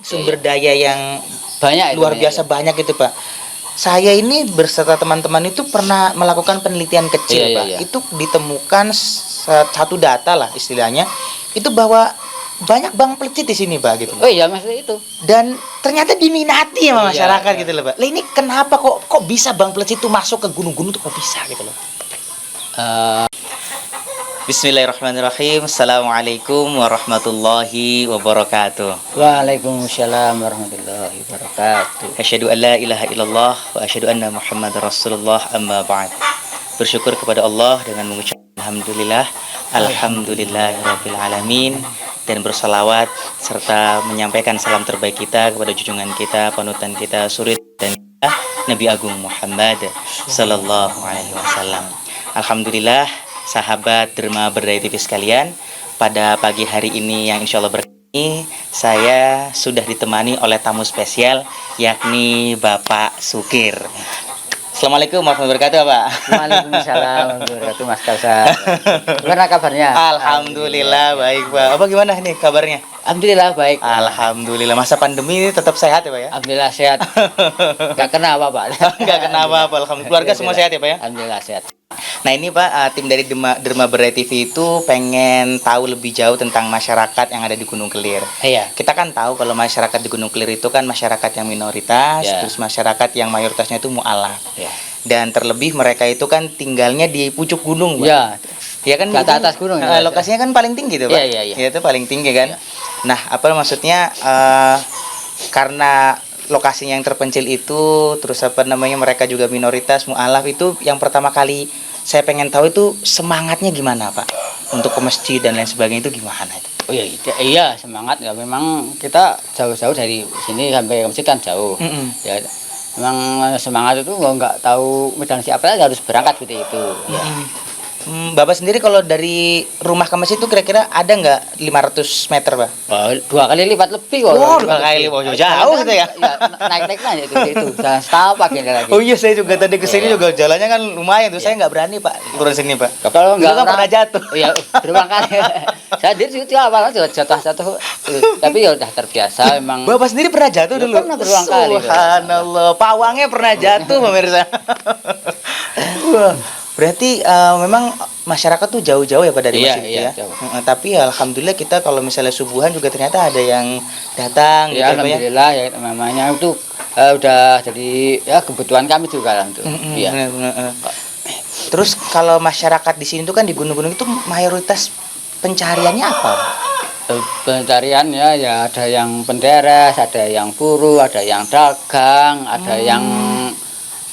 sumber daya yang banyak luar biasa banyak itu Pak. Saya ini berserta teman-teman itu pernah melakukan penelitian kecil Pak. Itu ditemukan satu data lah istilahnya, itu bahwa banyak bank pelecit di sini Pak gitu. Oh iya maksudnya itu. Dan ternyata diminati sama masyarakat gitu loh Pak. Lah ini kenapa kok bisa bank pelecit itu masuk ke gunung-gunung tuh kok bisa gitu loh? Bismillahirrahmanirrahim. Assalamualaikum warahmatullahi wabarakatuh. Waalaikumsalam warahmatullahi wabarakatuh. Asyhadu an la ilaha illallah wa asyhadu anna Muhammadar Rasulullah, amma ba'd. Bersyukur kepada Allah dengan mengucap alhamdulillah, alhamdulillahirabbil alamin, dan bersalawat serta menyampaikan salam terbaik kita kepada junjungan kita, panutan kita, suri dan kita, Nabi Agung Muhammad sallallahu alaihi wasallam. Alhamdulillah, sahabat Derma Berdaya TV sekalian, pada pagi hari ini yang insya Allah berkah ini, saya sudah ditemani oleh tamu spesial, yakni Bapak Sukir. Assalamualaikum warahmatullahi wabarakatuh, Pak. Waalaikumsalam warahmatullahi wabarakatuh, Mas Kausar. Gimana kabarnya? Alhamdulillah baik, Pak. Apa gimana nih kabarnya? Alhamdulillah baik. Alhamdulillah, masa pandemi ini tetap sehat ya Pak ya? Alhamdulillah sehat. Gak kena apa-apa. Gak kena apa-apa, alhamdulillah. Keluarga semua sehat ya Pak ya? Alhamdulillah sehat. Nah ini Pak, tim dari Derma Berdaya TV itu pengen tahu lebih jauh tentang masyarakat yang ada di Gunung Kelir. Iya. Kita kan tahu kalau masyarakat di Gunung Kelir itu kan masyarakat yang minoritas, terus masyarakat yang mayoritasnya itu mu'alaf. Dan terlebih mereka itu kan tinggalnya di pucuk gunung, Pak. Iya. Ya kan di atas gunung. Lokasinya kan paling tinggi tuh, Pak. Iya. Ya, itu paling tinggi kan. Nah, apa maksudnya karena lokasinya yang terpencil itu, terus apa namanya mereka juga minoritas mu'alaf, itu yang pertama kali saya pengen tahu itu semangatnya gimana Pak untuk ke masjid dan lain sebagainya, itu gimana itu? Oh iya semangat ya, memang kita jauh-jauh dari sini sampai ke masjid kan jauh. Ya memang semangat itu nggak tahu medan siapa aja harus berangkat seperti itu. Ya. Bapak sendiri kalau dari rumah ke masjid itu kira-kira ada nggak 500 meter Pak? Oh, 2 kali lipat lebih kok. Oh, 2 kali lipat, jauh gitu ya? Naik-naik aja itu. Jangan setapak ini lagi. Oh iya, saya juga tadi kesini juga jalannya kan lumayan tuh. Saya nggak berani Pak turun sini Pak. Kalau nggak kan pernah jatuh. Iya, berulang kali. Saya sendiri juga awalnya juga jatuh. Tapi ya udah terbiasa memang. Bapak sendiri pernah jatuh dulu? Pernah berulang kali. Subhanallah, pawangnya pernah jatuh pemirsa. Wah. Berarti memang masyarakat tuh jauh-jauh ya Pak dari masjid ya. Jauh. Tapi alhamdulillah kita kalau misalnya subuhan juga ternyata ada yang datang ya, gitu alhamdulillah ya namanya itu udah jadi ya kebutuhan kami juga kan tuh. Iya. Terus kalau masyarakat di sini tuh kan di gunung-gunung itu mayoritas pencariannya apa? Pencariannya ya ada yang penderes, ada yang buruh, ada yang dagang, ada yang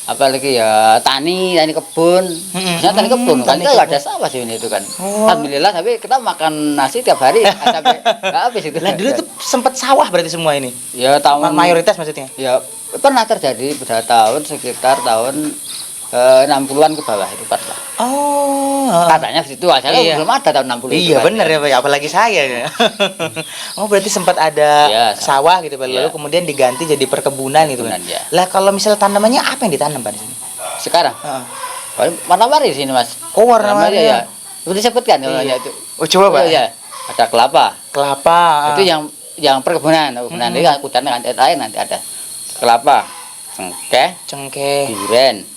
apalagi ya tani kebun. Misalnya tani kebun kan kita nggak ada sawah sih ini itu kan. Alhamdulillah, tapi kita makan nasi tiap hari sampai nggak habis itu. Lah dulu tuh sempat sawah berarti semua ini? Ya tahun mayoritas maksudnya? Ya pernah terjadi pada tahun sekitar tahun 60-an ke bawah itu pernah. Katanya situ aja belum ada tahun 60 itu. Iya benar ya Pak, apalagi saya. Oh berarti sempat ada sawah gitu Pak, lalu kemudian diganti jadi perkebunan gitu kan. Lah kalau misalnya tanamannya apa yang ditanam Pak di sini? Sekarang? Warna-warni di sini Mas. Oh warna-warni ya. Seperti disebutkan namanya itu. Oh coba Pak. Iya. Ada kelapa. Kelapa. Itu yang perkebunan. Nanti hutan nanti lain nanti ada kelapa. Cengkeh,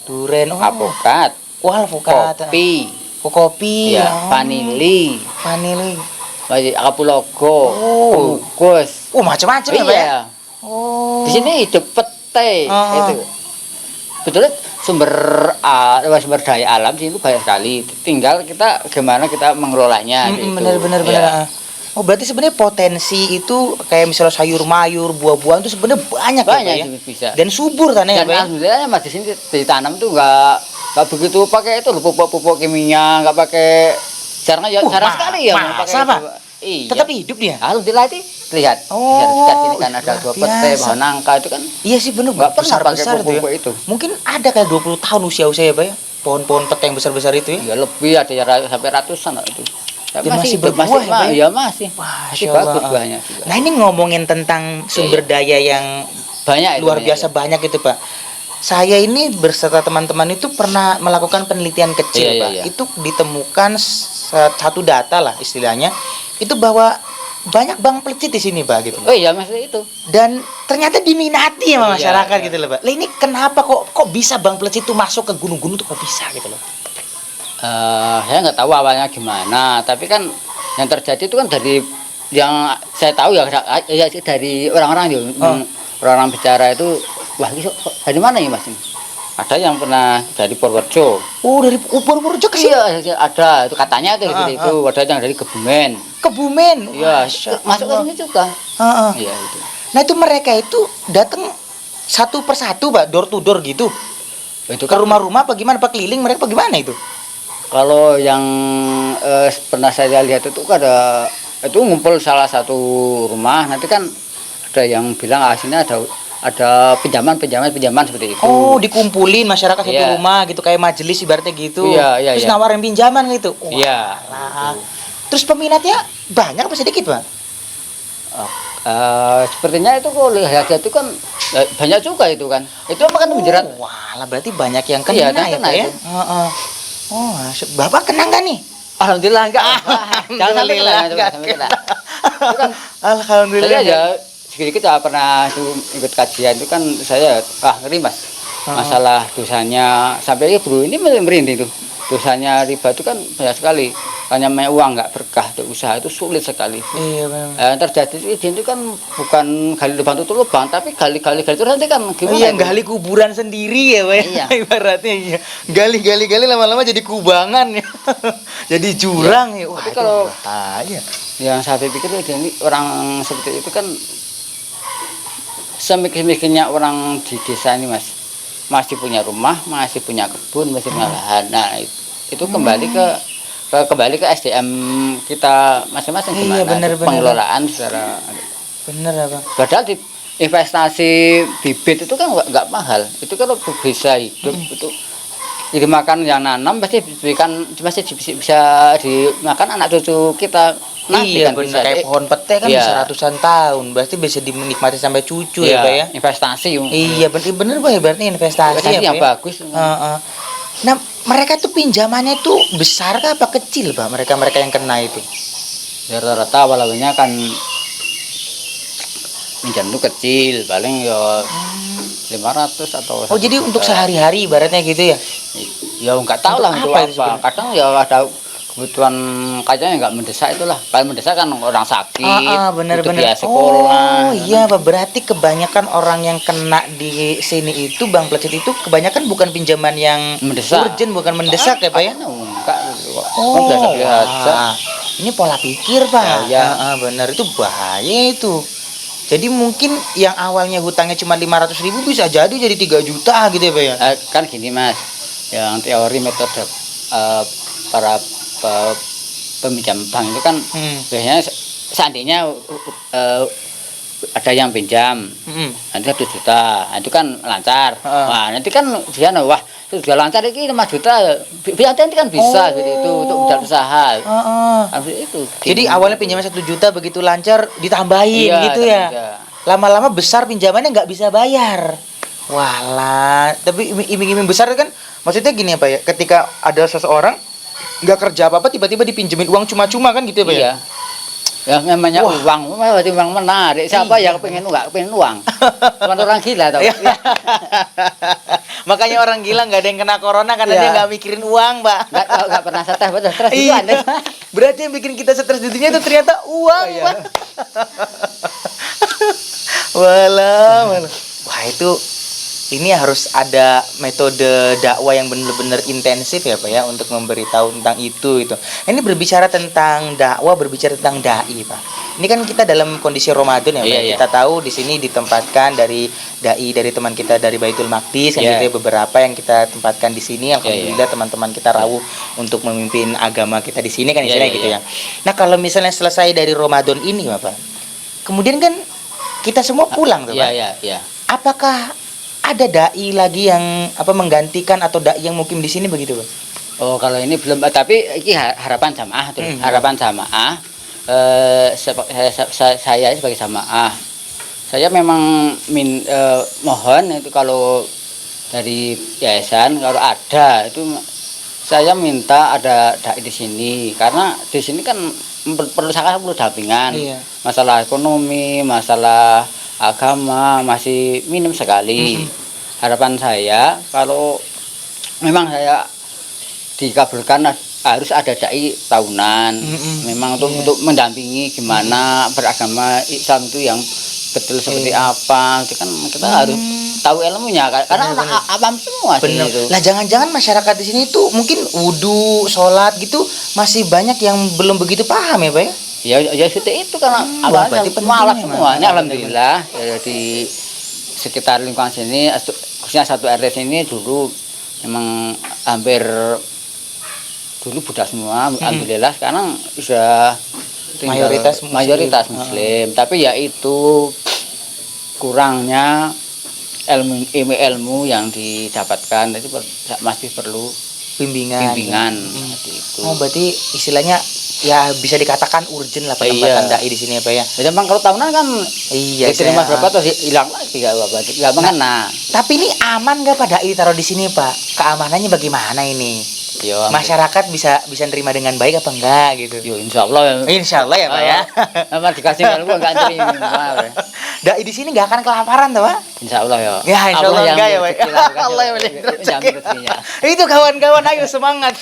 duren, alpukat, kopi, ya, vanili, kapulaga, kukus, macam-macam ya Pak ya. Di sini hidup pete itu. Betulnya sumber daya alam sini itu banyak sekali. Tinggal kita gimana kita mengelolanya. Benar. Ya. Oh berarti sebenarnya potensi itu kayak misalnya sayur mayur, buah-buahan itu sebenarnya banyak ya, bisa. Dan subur tanahnya. Dan alhamdulillah Mas di sini ditanam tuh nggak begitu pakai itu pupuk kimia, nggak pakai jarang sekali ya pakai itu. Iya. Tetap hidup dia. Alhamdulillah itu lihat. Sini kan ada dua pete, pohon nangka itu kan. Iya sih benar. Nggak pernah pakai pupuk itu. Mungkin ada kayak 20 tahun usia ya Pak ya, pohon-pohon pete yang besar-besar itu ya. Ya lebih, ada sampai ratusan itu. Masih berbuah ya masih. Masya bagus Allah. buahnya juga. Nah ini ngomongin tentang sumber daya yang banyak luar biasa banyak itu Pak. Saya ini berserta teman-teman itu pernah melakukan penelitian kecil Pak. Itu ditemukan satu data lah istilahnya, itu bahwa banyak Bang Plecit di sini, Pak, gitu. Oh iya Mas itu. Dan ternyata diminati sama Iya, masyarakat iya. gitu loh, Pak. Lah ini kenapa kok bisa Bang Plecit itu masuk ke gunung-gunung tuh kok bisa gitu loh? Saya nggak tahu awalnya gimana, tapi kan yang terjadi itu kan dari yang saya tahu ya, ya dari orang-orang ya, orang-orang bicara itu, wah ini dari mana ya Mas? Ada yang pernah dari Purworejo. Oh, dari Purworejo ke sini. Iya, ada itu katanya itu seperti itu. Ada yang dari Kebumen. Kebumen. Iya, Masya masuk ke Allah. sini juga. Heeh. Iya itu. Nah, itu mereka itu datang satu persatu, Pak, door to door gitu. Itu Ke rumah-rumah apa gimana, Pak, keliling mereka apa gimana itu? kalau yang pernah saya lihat itu ada itu ngumpul salah satu rumah, nanti kan ada yang bilang sini ada pinjaman seperti itu. Oh, dikumpulin masyarakat satu Iya. rumah gitu kayak majelis ibaratnya gitu. Iya, iya, Terus iya. nawarin pinjaman gitu. Wah, Iya. lah. Terus peminatnya banyak apa sedikit, Pak? Sepertinya itu kalau lihat itu kan banyak juga itu kan. Itu apa kan menjerat. Wah, lah berarti banyak yang kena Iya, kan ya, kena Pak, ya? itu. Heeh. Oh, Bapak kena nggak nih? Alhamdulillah enggak. Jangan sampai kena, jangan sampai kena. Itu kan Alhamdulillah. saya ya sedikit ya pernah itu ikut kajian itu kan saya ngeri Mas. Masalah dosanya sampai ya bro ini merinding tuh. Dosanya riba itu kan banyak sekali. Hanya uang nggak berkah untuk usaha itu sulit sekali. Iya, benar. Yang terjadi itu kan bukan gali lubang tutup lubang, tapi gali terus nanti kan gimana? Iya, itu? gali kuburan sendiri ya, Pak. Iya. Ibaratnya iya. Gali lama-lama jadi kubangan ya. Jadi jurang ya. Wah, Tapi itu kalau- bahaya. Yang saya pikir ini orang seperti itu kan semikir-mikirnya orang di desa ini Mas, masih punya rumah, masih punya kebun, masih punya lahan. Nah itu kembali ke SDM kita masing-masing Iya, gimana benar, itu benar. pengelolaan secara. Bener apa? Padahal di investasi bibit itu kan nggak mahal. Itu kalau bisa hidup itu dimakan yang nanam pasti bisa dimakan anak cucu kita nanti Iya, kan bener bisa. kayak pohon pete kan Iya. bisa ratusan tahun. Berarti bisa dinikmati sampai cucu ya, Iya, Pak ya? investasi. Iya, bener Pak ya, berarti investasi Investasi ya, yang Pak ya? bagus. Heeh. Nah, mereka tuh pinjamannya tuh besar kah apa kecil, Pak? Mereka yang kena itu. Ya, rata-rata awalnya kan pinjam itu kecil, paling ya 500 atau Oh, jadi 1 untuk juta. sehari-hari ibaratnya gitu ya? Ya nggak tahu lah Untuk untuk apa itu apa. sebenarnya? Kadang ya ada kebutuhan kayaknya nggak mendesak itulah. Paling mendesak kan orang sakit, Bener butuh bener. biaya sekolah. Oh, iya, Pak. Berarti kebanyakan orang yang kena di sini itu Bang Plecit itu kebanyakan bukan pinjaman yang Mendesak. urgent, bukan mendesak ya, Pak ya? Enggak. Oh, biasa-biasa. wah. Ini pola pikir, Pak. Ya, Heeh, benar, itu bahaya itu. Jadi mungkin yang awalnya hutangnya cuma 500.000 bisa jadi 3 juta gitu ya, Pak ya? Kan gini Mas, yang teori metode para peminjam bank itu kan Hmm. biasanya seandainya ada yang pinjam Hmm. nanti 1 juta, nah, itu kan lancar. Heeh. Wah nanti kan dia wah sudah lancar ini 5 juta, nanti kan bisa seperti itu untuk modal usaha. Heeh. Habis itu. Jadi awalnya pinjaman 1 juta, begitu lancar ditambahin Iya, gitu ya. iya. Lama-lama besar pinjamannya nggak bisa bayar. Walah, tapi iming-iming besar kan maksudnya gini ya, Pak ya. Ketika ada seseorang nggak kerja apa-apa tiba-tiba dipinjemin uang cuma-cuma kan gitu ya, Pak ya. Iya. Ya namanya Wah. uang, berarti uang menarik. Siapa Iya. yang pengen uang? Cuma orang gila tau. Iya. Makanya orang gila nggak ada yang kena corona karena Iya. dia nggak mikirin uang, Pak. Nggak pernah stres, betul stres itu Iya. Anda. Berarti yang bikin kita stres di dunia itu ternyata uang, Oh, iya. Pak. Walah. Wah, itu ini harus ada metode dakwah yang benar-benar intensif ya, Pak ya, untuk memberitahu tentang itu. Ini berbicara tentang dakwah, berbicara tentang dai, Pak. Ini kan kita dalam kondisi Ramadan ya, Pak. Iya, iya. Kita tahu di sini ditempatkan dari dai dari teman kita dari Baitul Maqdis kan Iya. gitu ya, beberapa yang kita tempatkan di sini. Alhamdulillah teman-teman kita rawuh untuk memimpin agama kita di sini kan Iya, istilahnya iya, gitu iya. ya. Nah, kalau misalnya selesai dari Ramadan ini, Pak, kemudian kan kita semua pulang tuh, Iya, Pak. iya, iya. Apakah ada dai lagi yang menggantikan atau dai yang mukim di sini begitu, Pak? Oh, kalau ini belum, tapi ini harapan jamaah tuh. Harapan jamaah. Saya sebagai jamaah, saya memang mohon itu kalau dari yayasan kalau ada itu saya minta ada dai di sini karena di sini kan perlu sangat perlu dampingan. Iya. Masalah ekonomi, masalah agama masih minim sekali. Harapan saya kalau memang saya dikabulkan harus ada dai tahunan. Memang untuk mendampingi gimana beragama Islam itu yang betul seperti apa. Itu kan kita harus tahu ilmunya karena awam semua sih Bener. itu. Lah jangan-jangan masyarakat di sini tuh mungkin wudu, sholat gitu masih banyak yang belum begitu paham ya, Pak ya? Ya seperti itu karena wah, awalnya berarti penting mualaf ya, semua. Mas. Ini alhamdulillah ya, di sekitar lingkungan sini khususnya satu RT sini dulu memang hampir dulu Buddha semua. Alhamdulillah sekarang sudah mayoritas muslim. Tapi ya itu kurangnya ilmu yang didapatkan itu masih perlu bimbingan seperti itu. Oh, berarti istilahnya ya bisa dikatakan urgent lah penempatan dai di sini ya, Pak ya. Ya, memang kalau tahunan kan Iya, diterima berapa terus hilang lagi gak apa-apa. Gak mengena. Tapi ini aman nggak Pak dai taruh di sini, Pak? Keamanannya bagaimana ini? Yo, Masyarakat bisa nerima dengan baik apa enggak gitu? yo insyaallah Insyaallah ya, Pak ya. Memang dikasih ilmu enggak terima. Dai di sini nggak akan kelaparan tuh, Pak? Insyaallah ya. Ya, insyaallah yang enggak ya, Pak. rezeki lah, Allah yang yang beri jamin rezekinya. Itu kawan-kawan, ayo semangat.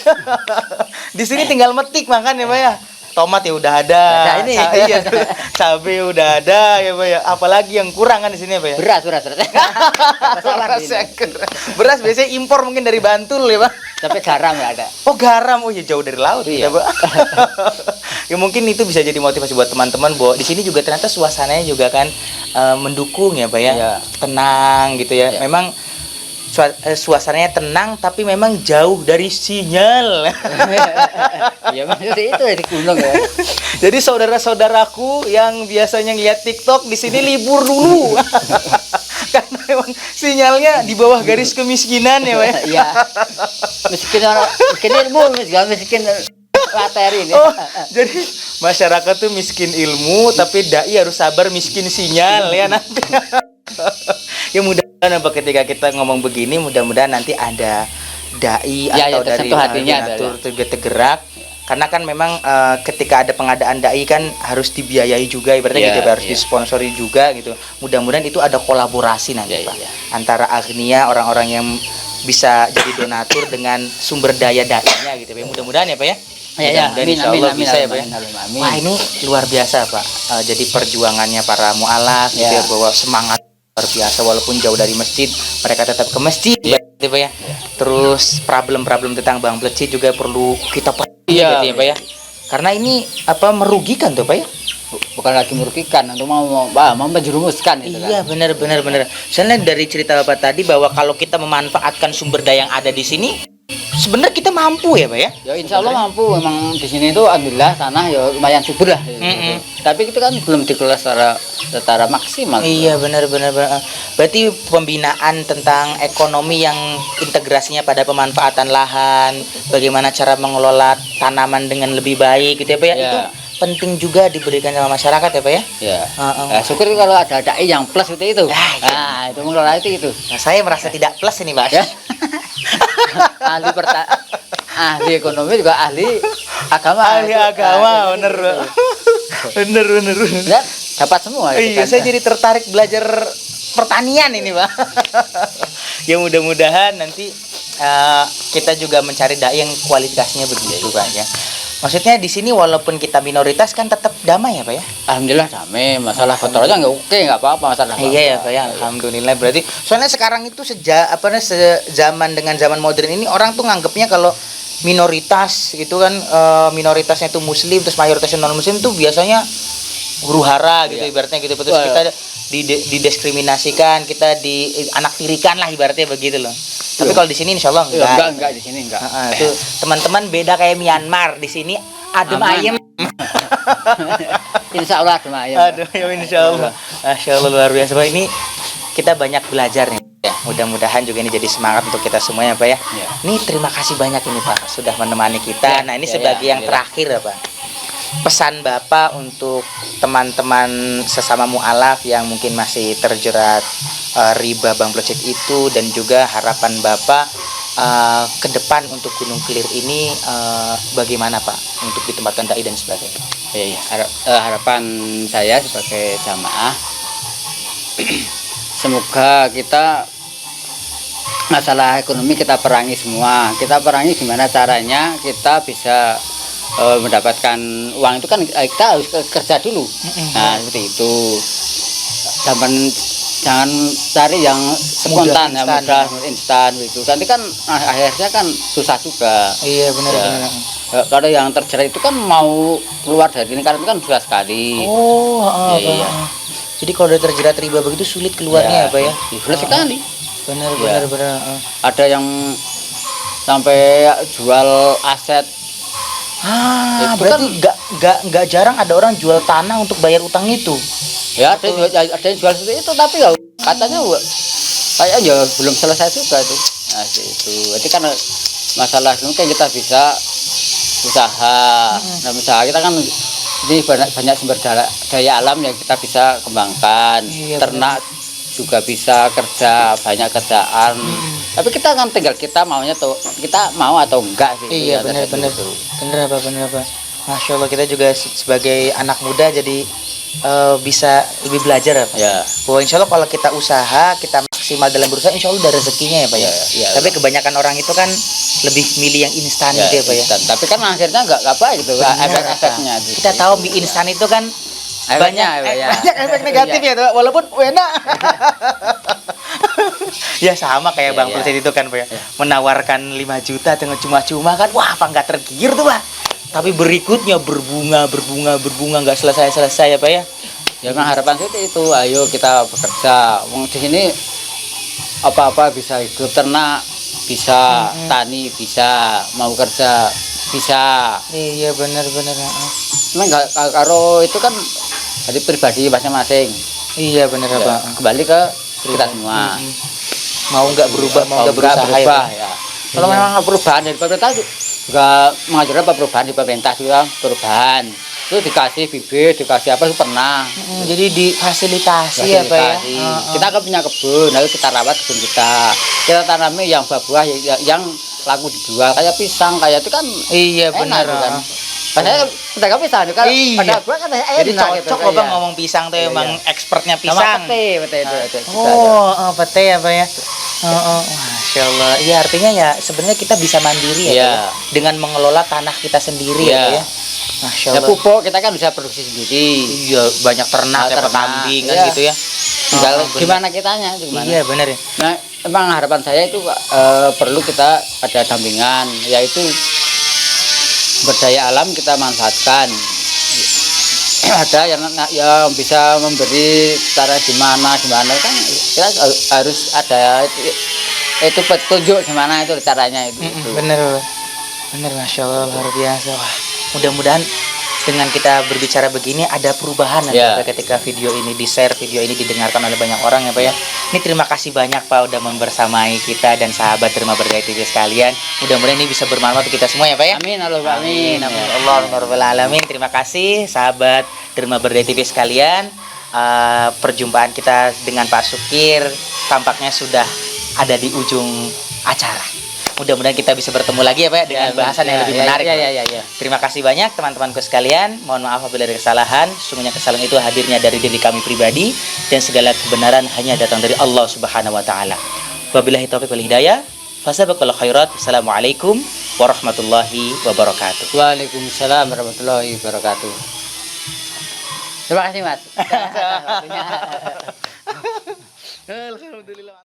Di sini tinggal metik makan ya, Pak ya. Tomat ya udah ada. Nah, ini. Iya, cabai udah ada ya, Pak ya. Apalagi yang kurang kan di sini ya, Pak ya. Beras. Beras biasanya impor mungkin dari Bantul ya, Pak. Tapi garam enggak ada. Oh, garam. Oh ya jauh dari laut Iya. ya, Pak. Ya mungkin itu bisa jadi motivasi buat teman-teman bahwa di sini juga ternyata suasananya juga kan mendukung ya, Pak ya. Iya. Tenang gitu ya. Iya. Memang suasananya tenang tapi memang jauh dari sinyal. Ya maksudnya itu ya di gunung ya. Jadi saudara-saudaraku yang biasanya ngeliat TikTok di sini libur dulu. Karena memang sinyalnya di bawah garis kemiskinan ya, Pak. Iya. Miskin ilmu, miskin materi ini. Oh, jadi masyarakat tuh miskin ilmu tapi dai harus sabar miskin sinyal ya nanti. Ya mudah-mudahan Pak, ketika kita ngomong begini mudah-mudahan nanti ada dai Ya, atau ya, dari tersentuh hatinya donatur juga tergerak. Karena kan memang ketika ada pengadaan dai kan harus dibiayai juga ibaratnya Ya, gitu, harus ya. disponsori juga gitu. Mudah-mudahan itu ada kolaborasi nanti Ya, Pak ya. antara agnia orang-orang yang bisa jadi donatur dengan sumber daya dai-nya gitu ya. Mudah-mudahan ya Pak ya. Ya, Mudah-mudahan insya Allah bisa ya Pak ya. Amin. Wah ini luar biasa Pak. Jadi perjuangannya para mualaf gitu Ya. ya, bahwa semangat luar biasa walaupun jauh dari masjid mereka tetap ke masjid gitu Pak ya. Terus problem-problem tentang Bang Plecit juga perlu kita perhatikan Iya, gitu ya Pak ya. Karena ini apa merugikan tuh Pak ya. Bukan lagi merugikan, untuk mau menjerumuskan itu Iya kan. benar. Soalnya dari cerita Bapak tadi bahwa kalau kita memanfaatkan sumber daya yang ada di sini sebenarnya kita mampu ya Pak ya. Ya insya Allah mampu. Memang di sini itu alhamdulillah tanah ya lumayan subur lah. Mm-mm. Tapi itu kan belum dikelola secara maksimal. Iya benar. Berarti pembinaan tentang ekonomi yang integrasinya pada pemanfaatan lahan, bagaimana cara mengelola tanaman dengan lebih baik gitu ya Pak ya. Ya. Itu penting juga diberikan sama masyarakat ya Pak ya. Ya. Heeh. Nah, syukur kalau ada dai yang plus seperti itu. Ah, iya. Nah, itu mengelola itu. Nah, saya merasa tidak plus ini Pak. Ya. ahli ekonomi juga ahli agama. Ahli agama, bener. Bener. Ya, dapat semua. itu Iya, kan. saya jadi tertarik belajar pertanian ini, Pak. Ya mudah-mudahan nanti kita juga mencari dai yang kualitasnya begitu, Pak ya. Maksudnya di sini walaupun kita minoritas kan tetap damai ya, Pak ya? Alhamdulillah damai. Masalah kotor aja nggak oke, nggak apa-apa masalah. Iya ya, Pak ya. Alhamdulillah. Berarti soalnya sekarang itu sejaman dengan zaman modern ini orang tuh nganggapnya kalau minoritas itu kan minoritasnya itu muslim terus mayoritasnya non muslim tuh biasanya huru hara gitu Iya. ibaratnya gitu terus Wah. kita didiskriminasikan, kita di anak tirikan lah ibaratnya begitu loh. Tapi Iya. kalau di sini insya Allah Enggak di sini enggak. Itu teman-teman beda kayak Myanmar, di sini adem Aman. ayem. Insya Allah adem ayem. Aduh ya insya Allah. Masya Allah luar biasa Pak. Ini kita banyak belajar nih. Ya, mudah-mudahan juga ini jadi semangat untuk kita semuanya Pak ya. Ya. Ini terima kasih banyak ini Pak sudah menemani kita. Ya, Nah ini ya, sebagai ya, yang ya. terakhir ya Pak. Pesan Bapak untuk teman-teman sesama mualaf yang mungkin masih terjerat riba Bang Plecit itu dan juga harapan Bapak ke depan untuk Gunung Kelir ini bagaimana Pak untuk ditempatkan dai dan sebagainya? Iya, harapan saya sebagai jamaah semoga kita masalah ekonomi kita perangi semua. Kita perangi gimana caranya kita bisa mendapatkan uang itu kan kita harus kerja dulu. Nah, seperti itu. Jangan cari yang spontan, yang mudah, instan gitu. Nanti kan akhirnya kan susah juga. Iya benar Ya. benar. Kalau yang terjerat itu kan mau keluar dari lingkaran itu kan susah sekali. Oh, Iya. Jadi kalau udah terjerat riba begitu sulit keluarnya ya Pak ya? Sulit sekali. Benar Ya. benar benar. Ada yang sampai jual aset. Itu Berarti nggak jarang ada orang jual tanah untuk bayar utang itu. Ya ada yang jual seperti itu, tapi ya katanya kayak ya belum selesai juga itu. Nah itu jadi kan masalah mungkin kita bisa usaha. Nah usaha kita kan ini banyak sumber daya alam yang kita bisa kembangkan. Iya, Ternak juga bisa kerja, banyak kerjaan. Tapi kita kan tinggal kita maunya tuh, kita mau atau enggak sih. Iya benar benar. Benar apa. Masya Allah, kita juga sebagai anak muda jadi bisa lebih belajar ya Pak. Ya. Bahwa insya Allah kalau kita usaha, kita maksimal dalam berusaha, insya Allah ada rezekinya ya Pak ya. Ya, Tapi kebanyakan orang itu kan lebih milih yang instan ya, gitu ya Pak ya. instan. Tapi kan akhirnya enggak baik gitu. Benar, Efek-efeknya. Pak. Kita tahu mie instan itu kan banyak efek negatif ya Pak, walaupun enak. Ya sama kayak Bang Pulset itu kan Pak ya. Menawarkan 5 juta dengan cuma-cuma kan, wah apa nggak tergiur tuh Pak. Tapi berikutnya berbunga nggak selesai ya Pak ya. Ya memang harapan saya itu, ayo kita bekerja. Wong di sini apa-apa bisa hidup, ternak bisa, tani bisa, mau kerja bisa. Iya benar. Memang karo itu kan dari pribadi masing-masing. Iya benar Ya, Pak. kembali ke kita semua. Mau nggak berubah, mau nggak berusaha berubah ya. ya. Kalau memang perubahan dari pemerintah juga mengajarkan perubahan di pemerintah juga perubahan. Itu dikasih bibit, dikasih apa itu pernah. Jadi difasilitasi ya Pak ya. Kita kan punya kebun, lalu kita rawat kebun kita. Kita tanami yang buah-buah yang laku dijual kayak pisang kayak itu kan Iya benar enak, kan. Padahal pedagang pisang itu kan Iya. pada buah kan enak. Jadi cocok gitu, loh Bang ya. ngomong pisang tuh Iya, emang iya. expertnya Sama pisang. pete itu. Pete ya Pak ya. Masya Allah. Iya artinya ya sebenarnya kita bisa mandiri ya Pak Iya. ya. Dengan mengelola tanah kita sendiri ya Iya. Pak ya. Masya Ya Allah. pupuk kita kan bisa produksi sendiri. Iya banyak ternak ya Ternak, kambing kan iya. gitu ya. Tinggal benar. gimana kitanya, gimana. Iya benar ya. Nah, emang harapan saya itu perlu kita ada dampingan, yaitu berdaya alam kita manfaatkan. Ada yang bisa memberi cara gimana kan kita harus ada itu petunjuk gimana itu caranya itu. Bener Masya Allah luar biasa. Wah, mudah-mudahan dengan kita berbicara begini ada perubahan nanti Ya. Pak, ketika video ini di-share, video ini didengarkan oleh banyak orang ya Pak ya. Ini terima kasih banyak Pak udah membersamai kita dan sahabat Derma Berdaya TV sekalian. Mudah-mudahan ini bisa bermanfaat untuk kita semua ya Pak ya. Amin Allahumma amin. Amin Allah Rabbal alamin. Terima kasih sahabat Derma Berdaya TV sekalian. Perjumpaan kita dengan Pak Sukir tampaknya sudah ada di ujung acara. Mudah-mudahan kita bisa bertemu lagi ya Pak dengan bahasan yang lebih menarik. Ya. Terima kasih banyak teman-temanku sekalian. Mohon maaf apabila ada kesalahan. Sungguhnya kesalahan itu hadirnya dari diri kami pribadi dan segala kebenaran hanya datang dari Allah Subhanahu wa taala. Wabillahi taufiq wal hidayah. Fasabiqul khairat. Wassalamualaikum warahmatullahi wabarakatuh. Waalaikumsalam warahmatullahi wabarakatuh. Terima kasih Mas. Alhamdulillah.